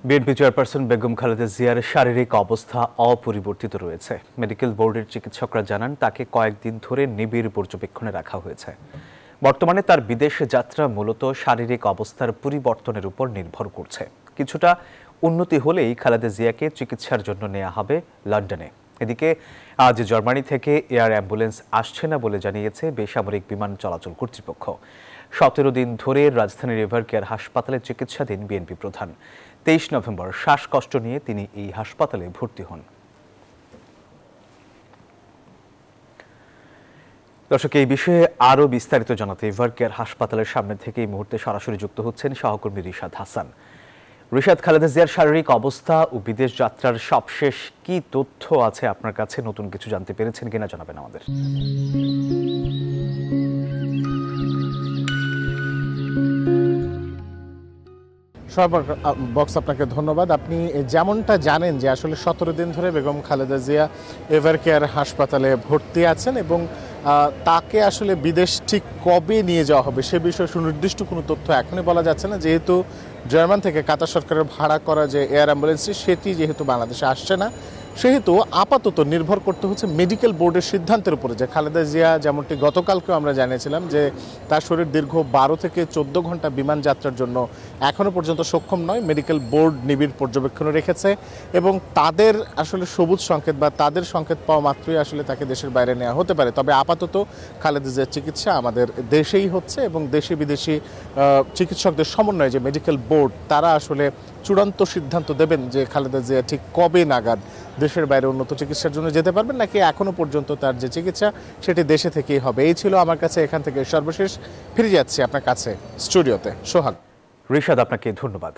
BNP chairperson Begum Khaleda জিয়ার শারীরিক অবস্থা অপরিবর্তিত রয়েছে। মেডিকেল বোর্ডের চিকিৎসকরা জানান তাকে কয়েকদিন ধরে নিবিড় পর্যবেক্ষণে রাখা হয়েছে। বর্তমানে তার বিদেশ যাত্রা মূলত শারীরিক অবস্থার পরিবর্তনের উপর নির্ভর করছে। কিছুটা উন্নতি হলেই খালেদা জিয়াকে চিকিৎসার জন্য নেওয়া হবে লন্ডনে। এদিকে আজ জার্মানি থেকে এয়ার অ্যাম্বুলেন্স আসছে না বলে জানিয়েছে বেসামরিক বিমান চলাচল কর্তৃপক্ষ। 17 দিন ধরে রাজধানীর এভারকেয়ার হাসপাতালে চিকিৎসাধীন বিএনপি প্রধান। 23 নভেম্বর শ্বাসকষ্ট নিয়ে তিনি এই হাসপাতালে ভর্তি হন। দর্শক, এই বিষয়ে আরও বিস্তারিত জানাতে এভারকেয়ার হাসপাতালের সামনে থেকে এই মুহূর্তে সরাসরি যুক্ত হচ্ছেন সহকর্মী রিশাদ হাসান। রিশাদ, খালেদা জিয়ার শারীরিক অবস্থা ও বিদেশ যাত্রার সবশেষ কি তথ্য আছে আপনার কাছে? নতুন কিছু জানতে পেরেছেন কিনা জানাবেন আমাদের। বক্স আপনাকে ধন্যবাদ। আপনি যেমনটা জানেন যে আসলে 17 দিন ধরে বেগম খালেদা জিয়া এভারকেয়ার হাসপাতালে ভর্তি আছেন এবং তাকে আসলে বিদেশ ঠিক কবে নিয়ে যাওয়া হবে সে বিষয়ে সুনির্দিষ্ট কোনো তথ্য এখনই বলা যাচ্ছে না, যেহেতু জার্মান থেকে কাতার সরকারের ভাড়া করা যে এয়ার অ্যাম্বুলেন্সটি সেটি যেহেতু বাংলাদেশে আসছে না, সেহেতু আপাতত নির্ভর করতে হচ্ছে মেডিকেল বোর্ডের সিদ্ধান্তের উপরে। যে খালেদা জিয়া, যেমনটি গতকালকেও আমরা জানিয়েছিলাম যে তার শরীর দীর্ঘ 12 থেকে 14 ঘন্টা বিমান যাত্রার জন্য এখনও পর্যন্ত সক্ষম নয়। মেডিকেল বোর্ড নিবিড় পর্যবেক্ষণে রেখেছে এবং তাদের আসলে সবুজ সংকেত বা তাদের সংকেত পাওয়া মাত্রই আসলে তাকে দেশের বাইরে নেওয়া হতে পারে। তবে আপাতত খালেদা জিয়ার চিকিৎসা আমাদের দেশেই হচ্ছে এবং দেশি বিদেশি চিকিৎসকদের সমন্বয়ে যে মেডিকেল বোর্ড, তারা আসলে চূড়ান্ত সিদ্ধান্ত দেবেন যে খালেদা জিয়া ঠিক কবে নাগাদ দেশের বাইরে উন্নত চিকিৎসার জন্য যেতে পারবেন, নাকি এখনো পর্যন্ত তার যে চিকিৎসা সেটি দেশে থেকেই হবে। এই ছিল আমার কাছে এখান থেকে সর্বশেষ। ফিরে যাচ্ছি আপনার কাছে স্টুডিওতে। সোহাগ। রিশাদ, আপনাকে ধন্যবাদ।